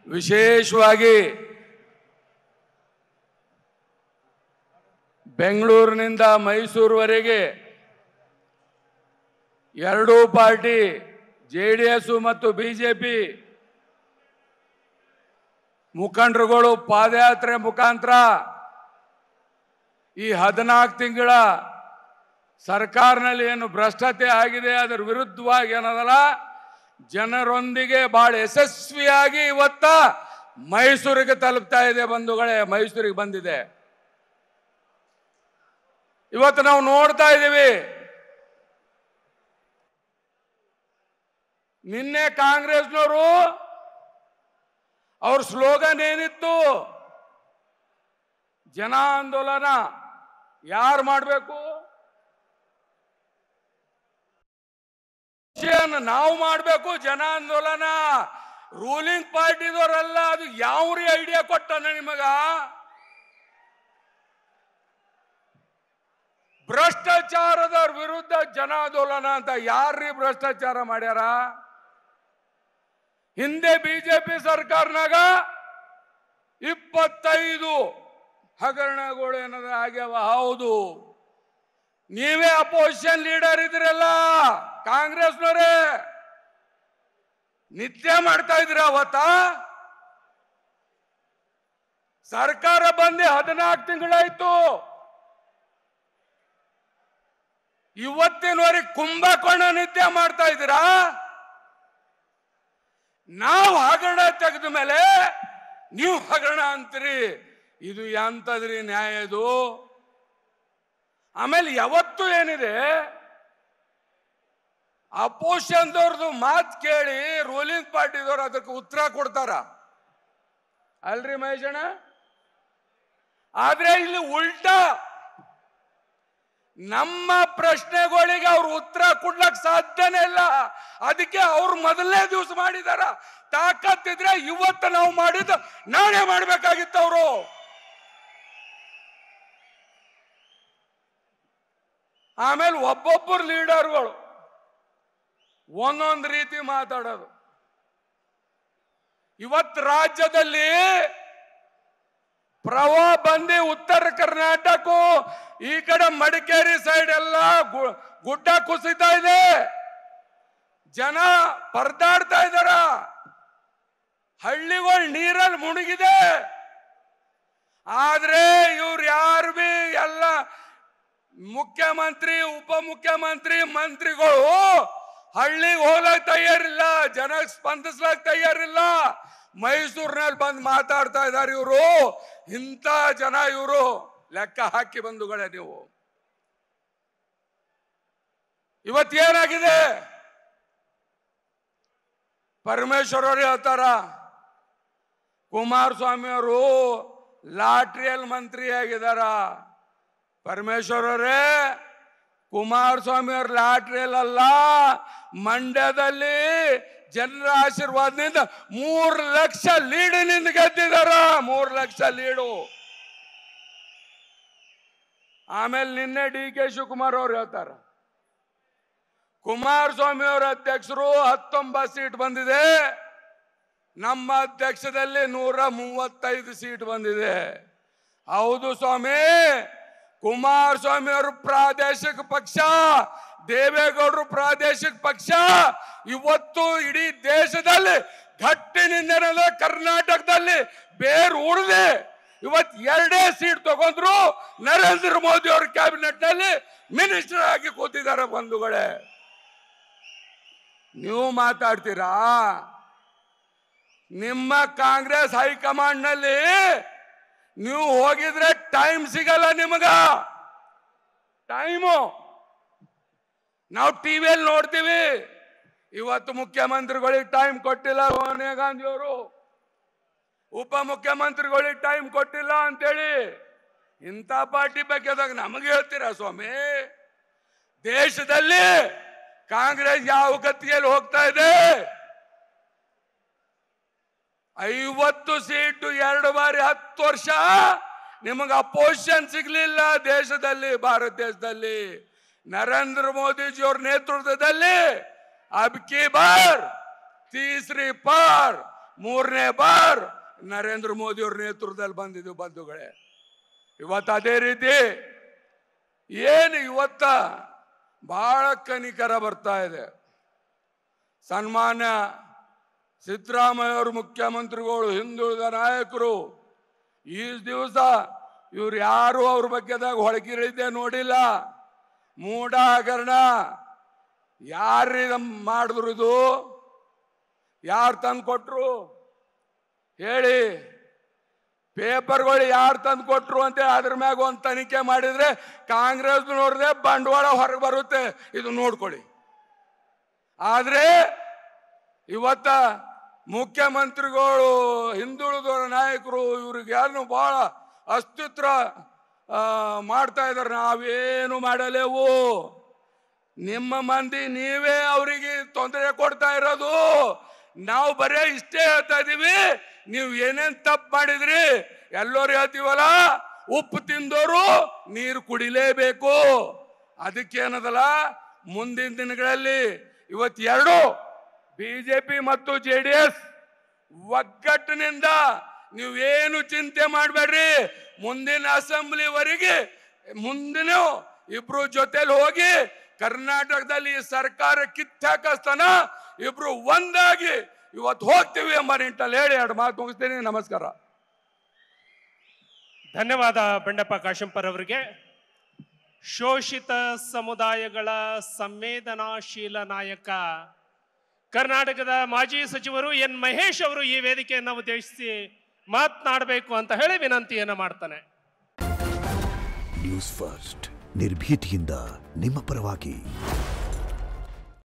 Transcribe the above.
ವಿಶೇಷವಾಗಿ ಬೆಂಗಳೂರಿನಿಂದ ಮೈಸೂರುವರೆಗೆ ಎರಡೂ ಪಾರ್ಟಿ ಜೆಡಿಎಸ್ ಮತ್ತು ಬಿಜೆಪಿ ಮುಖಂಡರುಗಳು ಪಾದಯಾತ್ರೆ ಮುಖಾಂತರ ಈ 14 ತಿಂಗಳ ಸರ್ಕಾರನಲ್ಲಿ ಏನು ಭ್ರಷ್ಟತೆ ಆಗಿದೆ ಅದರ ವಿರುದ್ಧವಾಗಿ ಏನದಲ್ಲ ಜನರೊಂದಿಗೆ ಬಹಳ ಯಶಸ್ವಿಯಾಗಿ ಇವತ್ತ ಮೈಸೂರಿಗೆ ತಲುಪ್ತಾ ಇದೆ ಬಂಧುಗಳೇ. ಮೈಸೂರಿಗೆ ಬಂದಿದೆ. ಇವತ್ತು ನಾವು ನೋಡ್ತಾ ಇದ್ದೀವಿ, ನಿನ್ನೆ ಕಾಂಗ್ರೆಸ್ನವರು ಅವ್ರ ಸ್ಲೋಗನ್ ಏನಿತ್ತು, ಜನ ಆಂದೋಲನ ಯಾರು ಮಾಡಬೇಕು, ನಾವು ಮಾಡಬೇಕು ಜನ ಆಂದೋಲನ. ರೂಲಿಂಗ್ ಪಾರ್ಟಿದವರಲ್ಲ, ಅದು ಯಾವ್ರಿ ಐಡಿಯಾ ಕೊಟ್ಟನ ನಿಮಗ? ಭ್ರಷ್ಟಾಚಾರದ ವಿರುದ್ಧ ಜನ ಆಂದೋಲನ ಅಂತ ಯಾರ್ರೀ ಭ್ರಷ್ಟಾಚಾರ ಮಾಡ್ಯಾರ? ಹಿಂದೆ ಬಿಜೆಪಿ ಸರ್ಕಾರನಾಗ 25 ಹಗರಣಗಳು ಏನದ ಆಗ್ಯಾವ. ಹೌದು, ನೀವೇ ಅಪೋಸಿಷನ್ ಲೀಡರ್ ಇದ್ರಲ್ಲ, ಕಾಂಗ್ರೆಸ್ನವರೇ ನಿತ್ಯ ಮಾಡ್ತಾ ಇದ್ರ. ಅವತ್ತ ಸರ್ಕಾರ ಬಂದು 14 ತಿಂಗಳಾಯ್ತು. ಇವತ್ತಿನವರೆಗೆ ಕುಂಭಕೋಣ ನಿತ್ಯ ಮಾಡ್ತಾ ಇದ್ದೀರಾ. ನಾವು ಹಗರಣ ತೆಗೆದ ಮೇಲೆ ನೀವು ಹಗರಣ ಅಂತೀರಿ. ಇದು ಎಂತದ್ರಿ ನ್ಯಾಯ ಇದು? ಆಮೇಲೆ ಯಾವತ್ತು ಏನಿದೆ, ಅಪೋಸಿಷನ್ದವ್ರದ್ದು ಮಾತು ಕೇಳಿ ರೂಲಿಂಗ್ ಪಾರ್ಟಿದವ್ರು ಅದಕ್ಕೆ ಉತ್ತರ ಕೊಡ್ತಾರ ಅಲ್ರಿ ಮಹೇಶಣ್ಣ? ಆದ್ರೆ ಇಲ್ಲಿ ಉಲ್ಟಾ ನಮ್ಮ ಪ್ರಶ್ನೆಗಳಿಗೆ ಅವ್ರು ಉತ್ತರ ಕೊಡ್ಲಕ್ ಸಾಧ್ಯನೇ ಇಲ್ಲ. ಅದಕ್ಕೆ ಅವ್ರು ಮೊದಲನೇ ದಿವಸ ಮಾಡಿದಾರ. ತಾಕತ್ತಿದ್ರೆ ಇವತ್ತು ನಾವು ಮಾಡಿದ್ದು ನಾಳೆ ಮಾಡ್ಬೇಕಾಗಿತ್ತು ಅವರು. ಆಮೇಲೆ ಒಬ್ಬೊಬ್ಬರು ಲೀಡರ್ಗಳು ಒಂದೊಂದು ರೀತಿ ಮಾತಾಡೋದು. ಇವತ್ತು ರಾಜ್ಯದಲ್ಲಿ ಪ್ರವಾಹ ಬಂದು ಉತ್ತರ ಕರ್ನಾಟಕ ಈ ಕಡೆ ಮಡಿಕೇರಿ ಸೈಡ್ ಎಲ್ಲ ಗುಡ್ಡ ಕುಸಿತಾ ಇದೆ, ಜನ ಪರದಾಡ್ತಾ ಇದಾರ, ಹಳ್ಳಿಗಳು ನೀರಲ್ಲಿ ಮುಳುಗಿದೆ. ಆದ್ರೆ ಇವ್ರು ಯಾರು ಬಿ ಎಲ್ಲ ಮುಖ್ಯಮಂತ್ರಿ ಉಪಮುಖ್ಯಮಂತ್ರಿ ಮಂತ್ರಿಗಳು ಹಳ್ಳಿಗೆ ಹೋಗಕ್ ತಯಾರಿಲ್ಲ, ಜನ ಸ್ಪಂದಿಸ್ಲಕ್ ತಯಾರಿಲ್ಲ. ಮೈಸೂರಿನಲ್ಲಿ ಬಂದು ಮಾತಾಡ್ತಾ ಇದ್ದಾರೆ ಇವರು. ಇಂಥ ಜನ ಇವರು. ಲೆಕ್ಕ ಹಾಕಿ ಬಂಧುಗಳೇ ನೀವು. ಇವತ್ತೇನಾಗಿದೆ, ಪರಮೇಶ್ವರ್ ಅವರು ಹೇಳ್ತಾರ ಕುಮಾರಸ್ವಾಮಿ ಅವರು ಲಾಟ್ರಿಯಲ್ಲಿ ಮಂತ್ರಿ ಆಗಿದಾರ. ಪರಮೇಶ್ವರ್ ಅವರೇ, ಕುಮಾರಸ್ವಾಮಿ ಅವರು ಲಾಟ್ರಿಯಲ್ಲ, ಮಂಡ್ಯದಲ್ಲಿ ಜನರ ಆಶೀರ್ವಾದದಿಂದ 3 ಲಕ್ಷ ಲೀಡಿನಿಂದ ಗೆದ್ದಿದಾರ. 3 ಲಕ್ಷ ಲೀಡು. ಆಮೇಲೆ ನಿನ್ನೆ DK ಶಿವಕುಮಾರ್ ಅವ್ರು ಹೇಳ್ತಾರ ಕುಮಾರಸ್ವಾಮಿ ಅವರ ಅಧ್ಯಕ್ಷರು 19 ಸೀಟ್ ಬಂದಿದೆ, ನಮ್ಮ ಅಧ್ಯಕ್ಷದಲ್ಲಿ 135 ಸೀಟ್ ಬಂದಿದೆ. ಹೌದು ಸ್ವಾಮಿ, ಕುಮಾರಸ್ವಾಮಿ ಅವರು ಪ್ರಾದೇಶಿಕ ಪಕ್ಷ, ದೇವೇಗೌಡರು ಪ್ರಾದೇಶಿಕ ಪಕ್ಷ. ಇವತ್ತು ಇಡೀ ದೇಶದಲ್ಲಿ ಗಟ್ಟಿನಿಂದ ಕರ್ನಾಟಕದಲ್ಲಿ ಬೇರು ಉಳಿದೆ. ಇವತ್ತು 2 ಸೀಟ್ ತಗೊಂಡ್ರು. ನರೇಂದ್ರ ಮೋದಿ ಅವರ ಕ್ಯಾಬಿನೆಟ್ ನಲ್ಲಿ ಮಿನಿಸ್ಟರ್ ಆಗಿ ಕೂತಿದ್ದಾರೆ ಬಂಧುಗಳೇ. ನೀವು ಮಾತಾಡ್ತೀರಾ? ನಿಮ್ಮ ಕಾಂಗ್ರೆಸ್ ಹೈಕಮಾಂಡ್ ನಲ್ಲಿ ನೀವು ಹೋಗಿದ್ರೆ ಟೈಮ್ ಸಿಗಲ್ಲ ನಿಮಗ. ಟೈಮು ನಾವು ಟಿವಿಯಲ್ಲಿ ನೋಡ್ತೀವಿ. ಇವತ್ತು ಮುಖ್ಯಮಂತ್ರಿಗಳಿಗೆ ಟೈಮ್ ಕೊಟ್ಟಿಲ್ಲ ಸೋನಿಯಾ ಗಾಂಧಿ ಅವರು, ಉಪಮುಖ್ಯಮಂತ್ರಿಗಳಿಗೆ ಟೈಮ್ ಕೊಟ್ಟಿಲ್ಲ ಅಂತೇಳಿ ಇಂಥ ಪಾರ್ಟಿ ಬಗ್ಗೆದಾಗ ನಮಗೆ ಹೇಳ್ತೀರಾ ಸ್ವಾಮಿ? ದೇಶದಲ್ಲಿ ಕಾಂಗ್ರೆಸ್ ಯಾವ ಗತಿಯಲ್ಲಿ ಹೋಗ್ತಾ ಇದೆ? 50 ಸೀಟು 2 ಬಾರಿ 10 ವರ್ಷ ನಿಮಗೆ ಅಪೋಸಿಷನ್ ಸಿಗ್ಲಿಲ್ಲ ದೇಶದಲ್ಲಿ, ಭಾರತ ದೇಶದಲ್ಲಿ. ನರೇಂದ್ರ ಮೋದಿಜಿ ಅವರ ನೇತೃತ್ವದಲ್ಲಿ ಅಬ್ ಕಿ ಬಾರ್ ತೀಸರಿ ಪಾರ್ ಮೂರನೇ ಬಾರ್ ನರೇಂದ್ರ ಮೋದಿ ಅವ್ರ ನೇತೃತ್ವದಲ್ಲಿ ಬಂದಿದ್ದು ಬಂಧುಗಳೇ. ಇವತ್ತು ಅದೇ ರೀತಿ ಏನು ಇವತ್ತ ಬಹಳ ಕನಿಕರ ಬರ್ತಾ ಇದೆ. ಸನ್ಮಾನ್ಯ ಸಿದ್ದರಾಮಯ್ಯ ಅವರು ಮುಖ್ಯಮಂತ್ರಿಗಳು, ಹಿಂದುಳಿದ ನಾಯಕರು, ಈ ದಿವಸ ಇವ್ರು ಯಾರು ಅವ್ರ ಬಗ್ಗೆದಾಗ ಹೊಳಗಿಳಿದೆ ನೋಡಿಲ್ಲ. ಮೂಢ ಹಗರಣ ಯಾರು ಮಾಡಿದ್ರು, ಇದು ಯಾರು ತಂದು ಕೊಟ್ರು ಹೇಳಿ? ಪೇಪರ್ಗಳು ಯಾರು ತಂದು ಕೊಟ್ರು ಅಂತ ಅದ್ರ ಮ್ಯಾಗ ಒಂದು ತನಿಖೆ ಮಾಡಿದ್ರೆ ಕಾಂಗ್ರೆಸ್ ನೋಡಿದ್ರೆ ಬಂಡವಾಳ ಹೊರಗೆ ಬರುತ್ತೆ, ಇದು ನೋಡ್ಕೊಳ್ಳಿ. ಆದ್ರೆ ಇವತ್ತ ಮುಖ್ಯಮಂತ್ರಿಗಳು, ಹಿಂದುಳಿದ ನಾಯಕರು, ಇವ್ರಿಗೆ ಯಾರು ಬಹಳ ಅಸ್ತಿತ್ವ ಮಾಡ್ತಾ ಇದಾರೆ. ನಾವೇನು ಮಾಡಲೇವು, ನಿಮ್ಮ ಮಂದಿ ನೀವೇ ಅವರಿಗೆ ತೊಂದರೆ ಕೊಡ್ತಾ ಇರೋದು. ನಾವು ಬರೇ ಇಷ್ಟೇ ಹೇಳ್ತಾ ಇದೀವಿ, ನೀವು ಏನೇನ್ ತಪ್ಪು ಮಾಡಿದ್ರಿ ಎಲ್ಲರೂ ಹೇಳ್ತೀವಲ್ಲ, ಉಪ್ಪು ತಿಂದವರು ನೀರು ಕುಡಿಲೇಬೇಕು. ಅದಕ್ಕೇನದಲ್ಲ, ಮುಂದಿನ ದಿನಗಳಲ್ಲಿ ಇವತ್ತೆರಡು ಬಿಜೆಪಿ ಮತ್ತು JDS ಒಗ್ಗಟ್ಟಿನಿಂದ ನೀವೇನು ಚಿಂತೆ ಮಾಡಬೇಡ್ರಿ. ಮುಂದಿನ ಅಸೆಂಬ್ಲಿವರೆಗೆ ಮುಂದಿನ ಇಬ್ರು ಜೊತೆಲಿ ಹೋಗಿ ಕರ್ನಾಟಕದಲ್ಲಿ ಸರ್ಕಾರ ಕಿತ್ತಾಕಸ್ತನ ಇಬ್ರು ಒಂದಾಗಿ ಇವತ್ತು ಹೋಗ್ತೀವಿ ಎಂಬ ನಿಟ್ಟಿನಲ್ಲಿ ಹೇಳಿ ಎರಡು ಮಾತು ಮುಗಿಸ್ತೀನಿ. ನಮಸ್ಕಾರ. ಧನ್ಯವಾದ ಬಂಡೆಪ್ಪ ಕಾಶೆಂಪುರ್ ಅವರಿಗೆ. ಶೋಷಿತ ಸಮುದಾಯಗಳ ಸಂವೇದನಾಶೀಲ ನಾಯಕ ಕರ್ನಾಟಕದ ಮಾಜಿ ಸಚಿವರು ಎನ್ ಮಹೇಶ್ ಅವರು ಈ ವೇದಿಕೆಯನ್ನು ಉದ್ದೇಶಿಸಿ ಮಾತನಾಡಬೇಕು ಅಂತ ಹೇಳಿ ವಿನಂತಿಯನ್ನು ಮಾಡ್ತಾನೆ. ನ್ಯೂಸ್ ಫಸ್ಟ್, ನಿರ್ಭೀತಿಯಿಂದ ನಿಮ್ಮ ಪರವಾಗಿ.